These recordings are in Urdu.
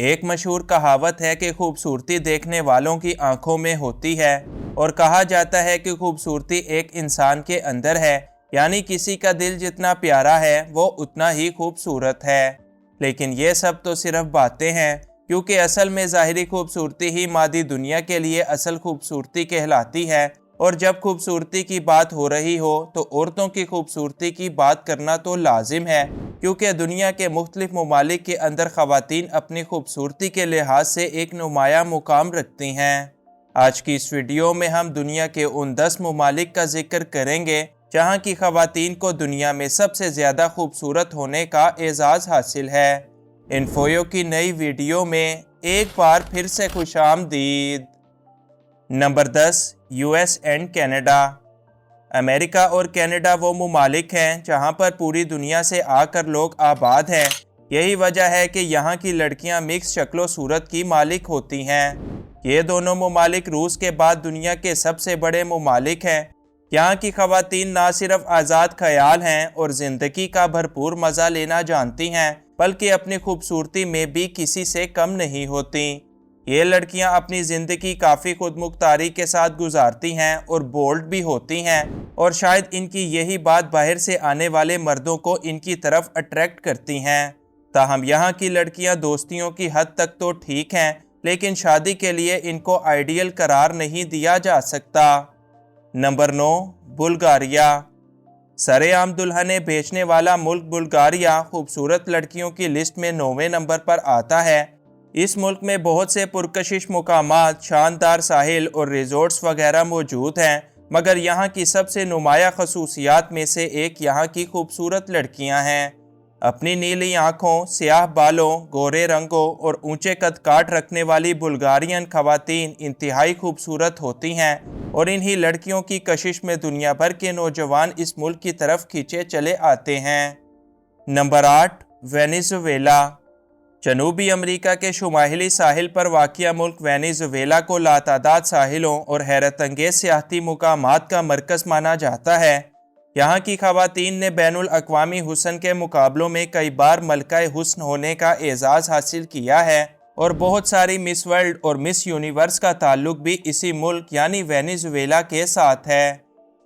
ایک مشہور کہاوت ہے کہ خوبصورتی دیکھنے والوں کی آنکھوں میں ہوتی ہے، اور کہا جاتا ہے کہ خوبصورتی ایک انسان کے اندر ہے، یعنی کسی کا دل جتنا پیارا ہے وہ اتنا ہی خوبصورت ہے۔ لیکن یہ سب تو صرف باتیں ہیں، کیونکہ اصل میں ظاہری خوبصورتی ہی مادی دنیا کے لیے اصل خوبصورتی کہلاتی ہے، اور جب خوبصورتی کی بات ہو رہی ہو تو عورتوں کی خوبصورتی کی بات کرنا تو لازم ہے، کیونکہ دنیا کے مختلف ممالک کے اندر خواتین اپنی خوبصورتی کے لحاظ سے ایک نمایاں مقام رکھتی ہیں۔ آج کی اس ویڈیو میں ہم دنیا کے ان 10 ممالک کا ذکر کریں گے جہاں کی خواتین کو دنیا میں سب سے زیادہ خوبصورت ہونے کا اعزاز حاصل ہے۔ انفویو کی نئی ویڈیو میں ایک بار پھر سے خوش آمدید۔ Number 10، U S and Canada. امریکہ اور کینیڈا وہ ممالک ہیں جہاں پر پوری دنیا سے آ کر لوگ آباد ہیں۔ یہی وجہ ہے کہ یہاں کی لڑکیاں مکس شکل و صورت کی مالک ہوتی ہیں۔ یہ دونوں ممالک روس کے بعد دنیا کے سب سے بڑے ممالک ہیں۔ یہاں کی خواتین نہ صرف آزاد خیال ہیں اور زندگی کا بھرپور مزہ لینا جانتی ہیں، بلکہ اپنی خوبصورتی میں بھی کسی سے کم نہیں ہوتی۔ یہ لڑکیاں اپنی زندگی کافی خود مختاری کے ساتھ گزارتی ہیں اور بولڈ بھی ہوتی ہیں، اور شاید ان کی یہی بات باہر سے آنے والے مردوں کو ان کی طرف اٹریکٹ کرتی ہیں۔ تاہم یہاں کی لڑکیاں دوستیوں کی حد تک تو ٹھیک ہیں، لیکن شادی کے لیے ان کو آئیڈیل قرار نہیں دیا جا سکتا۔ Number 9، Bulgaria. سر عام دلہنیں بیچنے والا ملک بلغاریہ خوبصورت لڑکیوں کی لسٹ میں 9ویں نمبر پر آتا ہے۔ اس ملک میں بہت سے پرکشش مقامات، شاندار ساحل اور ریزورٹس وغیرہ موجود ہیں، مگر یہاں کی سب سے نمایاں خصوصیات میں سے ایک یہاں کی خوبصورت لڑکیاں ہیں۔ اپنی نیلی آنکھوں، سیاہ بالوں، گورے رنگوں اور اونچے قد کاٹ رکھنے والی بلغارین خواتین انتہائی خوبصورت ہوتی ہیں، اور انہی لڑکیوں کی کشش میں دنیا بھر کے نوجوان اس ملک کی طرف کھینچے چلے آتے ہیں۔ Number 8، Venezuela. جنوبی امریکہ کے شمالی ساحل پر واقع ملک وینیزویلا کو لاتعداد ساحلوں اور حیرت انگیز سیاحتی مقامات کا مرکز مانا جاتا ہے۔ یہاں کی خواتین نے بین الاقوامی حسن کے مقابلوں میں کئی بار ملکہ حسن ہونے کا اعزاز حاصل کیا ہے، اور بہت ساری مس ورلڈ اور مس یونیورس کا تعلق بھی اسی ملک یعنی وینیزویلا کے ساتھ ہے۔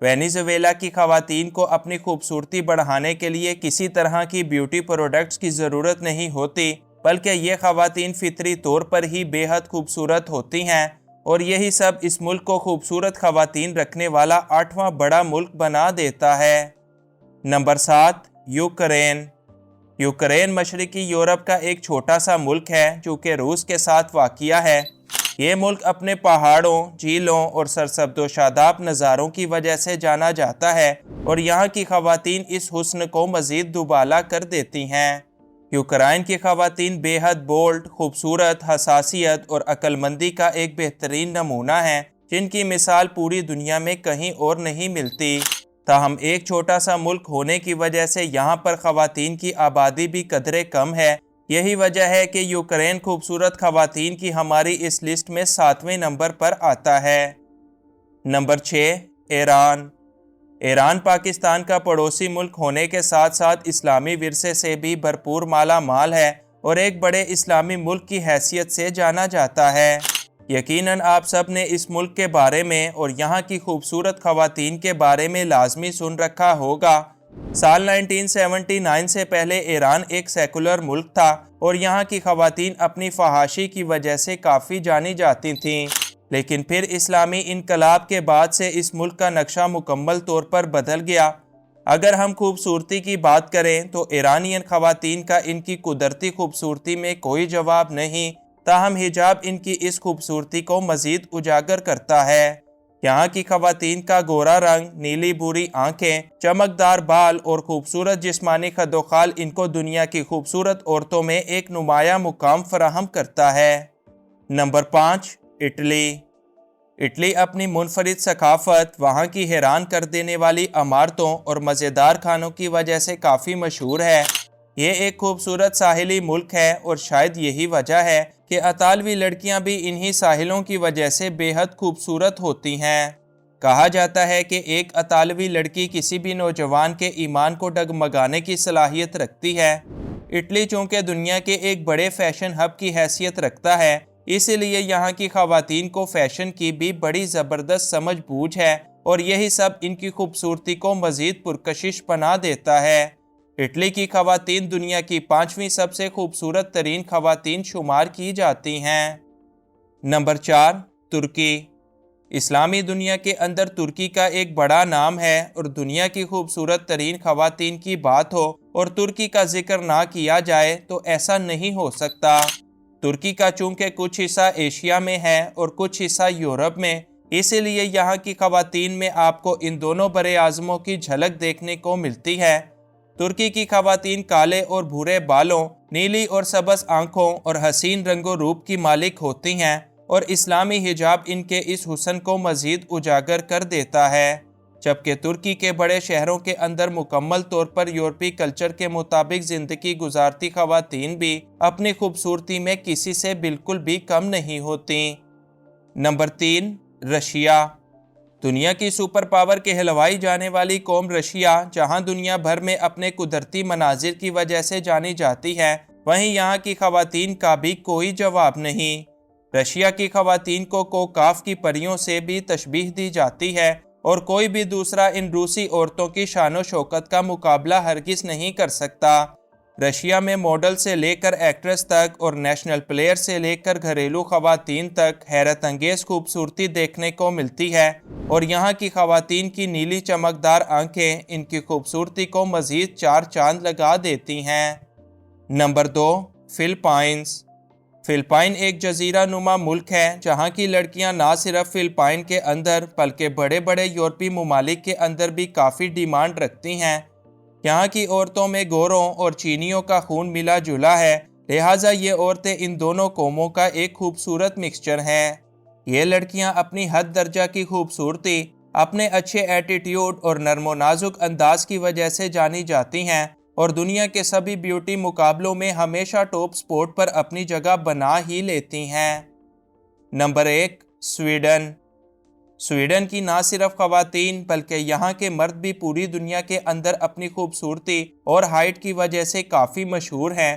وینیزویلا کی خواتین کو اپنی خوبصورتی بڑھانے کے لیے کسی طرح کی بیوٹی پروڈکٹس کی ضرورت نہیں ہوتی، بلکہ یہ خواتین فطری طور پر ہی بے حد خوبصورت ہوتی ہیں، اور یہی سب اس ملک کو خوبصورت خواتین رکھنے والا 8واں بڑا ملک بنا دیتا ہے۔ Number 7، Ukraine. یوکرین مشرقی یورپ کا ایک چھوٹا سا ملک ہے جو کہ روس کے ساتھ واقع ہے۔ یہ ملک اپنے پہاڑوں، جھیلوں اور سرسبز و شاداب نظاروں کی وجہ سے جانا جاتا ہے، اور یہاں کی خواتین اس حسن کو مزید دوبالا کر دیتی ہیں۔ یوکرائن کی خواتین بے حد بولڈ، خوبصورت، حساسیت اور عقل مندی کا ایک بہترین نمونہ ہیں، جن کی مثال پوری دنیا میں کہیں اور نہیں ملتی۔ تاہم ایک چھوٹا سا ملک ہونے کی وجہ سے یہاں پر خواتین کی آبادی بھی قدرے کم ہے۔ یہی وجہ ہے کہ یوکرین خوبصورت خواتین کی ہماری اس لسٹ میں 7ویں نمبر پر آتا ہے۔ نمبر 6، ایران۔ ایران پاکستان کا پڑوسی ملک ہونے کے ساتھ ساتھ اسلامی ورثے سے بھی بھرپور مالا مال ہے، اور ایک بڑے اسلامی ملک کی حیثیت سے جانا جاتا ہے۔ یقیناً آپ سب نے اس ملک کے بارے میں اور یہاں کی خوبصورت خواتین کے بارے میں لازمی سن رکھا ہوگا۔ سال 1979 سے پہلے ایران ایک سیکولر ملک تھا، اور یہاں کی خواتین اپنی فحاشی کی وجہ سے کافی جانی جاتی تھیں، لیکن پھر اسلامی انقلاب کے بعد سے اس ملک کا نقشہ مکمل طور پر بدل گیا۔ اگر ہم خوبصورتی کی بات کریں تو ایرانین خواتین کا ان کی قدرتی خوبصورتی میں کوئی جواب نہیں، تاہم حجاب ان کی اس خوبصورتی کو مزید اجاگر کرتا ہے۔ یہاں کی خواتین کا گورا رنگ، نیلی بھوری آنکھیں، چمکدار بال اور خوبصورت جسمانی خد و خال ان کو دنیا کی خوبصورت عورتوں میں ایک نمایاں مقام فراہم کرتا ہے۔ Number 5، Italy. اٹلی اپنی منفرد ثقافت، وہاں کی حیران کر دینے والی عمارتوں اور مزیدار کھانوں کی وجہ سے کافی مشہور ہے۔ یہ ایک خوبصورت ساحلی ملک ہے، اور شاید یہی وجہ ہے کہ اطالوی لڑکیاں بھی انہی ساحلوں کی وجہ سے بے حد خوبصورت ہوتی ہیں۔ کہا جاتا ہے کہ ایک اطالوی لڑکی کسی بھی نوجوان کے ایمان کو ڈگمگانے کی صلاحیت رکھتی ہے۔ اٹلی چونکہ دنیا کے ایک بڑے فیشن ہب کی حیثیت رکھتا ہے، اس لیے یہاں کی خواتین کو فیشن کی بھی بڑی زبردست سمجھ بوجھ ہے اور یہی سب ان کی خوبصورتی کو مزید پرکشش بنا دیتا ہے۔ اٹلی کی خواتین دنیا کی 5ویں سب سے خوبصورت ترین خواتین شمار کی جاتی ہیں۔ نمبر 4، ترکی۔ اسلامی دنیا کے اندر ترکی کا ایک بڑا نام ہے اور دنیا کی خوبصورت ترین خواتین کی بات ہو اور ترکی کا ذکر نہ کیا جائے تو ایسا نہیں ہو سکتا۔ ترکی کا چونکہ کچھ حصہ ایشیا میں ہے اور کچھ حصہ یورپ میں، اسی لیے یہاں کی خواتین میں آپ کو ان دونوں بر اعظموں کی جھلک دیکھنے کو ملتی ہے۔ ترکی کی خواتین کالے اور بھورے بالوں، نیلی اور سبز آنکھوں اور حسین رنگ و روپ کی مالک ہوتی ہیں اور اسلامی حجاب ان کے اس حسن کو مزید اجاگر کر دیتا ہے، جبکہ ترکی کے بڑے شہروں کے اندر مکمل طور پر یورپی کلچر کے مطابق زندگی گزارتی خواتین بھی اپنی خوبصورتی میں کسی سے بالکل بھی کم نہیں ہوتی۔ Number 3، Russia. دنیا کی سپر پاور کہلوائی جانے والی قوم رشیا، جہاں دنیا بھر میں اپنے قدرتی مناظر کی وجہ سے جانی جاتی ہے، وہیں یہاں کی خواتین کا بھی کوئی جواب نہیں۔ رشیا کی خواتین کو کوکاف کی پریوں سے بھی تشبیہ دی جاتی ہے اور کوئی بھی دوسرا ان روسی عورتوں کی شان و شوکت کا مقابلہ ہرگز نہیں کر سکتا۔ رشیا میں ماڈل سے لے کر ایکٹریس تک اور نیشنل پلیئر سے لے کر گھریلو خواتین تک حیرت انگیز خوبصورتی دیکھنے کو ملتی ہے اور یہاں کی خواتین کی نیلی چمکدار آنکھیں ان کی خوبصورتی کو مزید 4 چاند لگا دیتی ہیں۔ Number 2، Philippines. فلپائن ایک جزیرہ نما ملک ہے جہاں کی لڑکیاں نہ صرف فلپائن کے اندر بلکہ بڑے بڑے یورپی ممالک کے اندر بھی کافی ڈیمانڈ رکھتی ہیں۔ یہاں کی عورتوں میں گوروں اور چینیوں کا خون ملا جلا ہے، لہٰذا یہ عورتیں ان دونوں قوموں کا ایک خوبصورت مکسچر ہیں۔ یہ لڑکیاں اپنی حد درجہ کی خوبصورتی، اپنے اچھے ایٹیٹیوڈ اور نرم و نازک انداز کی وجہ سے جانی جاتی ہیں اور دنیا کے سبھی بیوٹی مقابلوں میں ہمیشہ ٹاپ سپوٹ پر اپنی جگہ بنا ہی لیتی ہیں۔ Number 1، Sweden. سویڈن کی نہ صرف خواتین بلکہ یہاں کے مرد بھی پوری دنیا کے اندر اپنی خوبصورتی اور ہائٹ کی وجہ سے کافی مشہور ہیں۔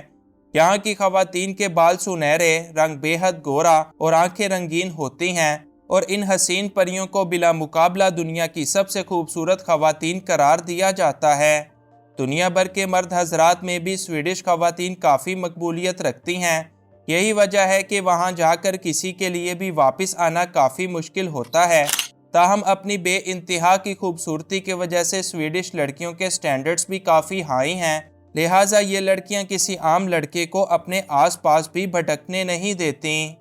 یہاں کی خواتین کے بال سنہرے، رنگ بے حد گورا اور آنکھیں رنگین ہوتی ہیں اور ان حسین پریوں کو بلا مقابلہ دنیا کی سب سے خوبصورت خواتین قرار دیا جاتا ہے۔ دنیا بھر کے مرد حضرات میں بھی سویڈش خواتین کافی مقبولیت رکھتی ہیں۔ یہی وجہ ہے کہ وہاں جا کر کسی کے لیے بھی واپس آنا کافی مشکل ہوتا ہے۔ تاہم اپنی بے انتہا کی خوبصورتی کی وجہ سے سویڈش لڑکیوں کے سٹینڈرڈز بھی کافی ہائی ہیں، لہٰذا یہ لڑکیاں کسی عام لڑکے کو اپنے آس پاس بھی بھٹکنے نہیں دیتیں۔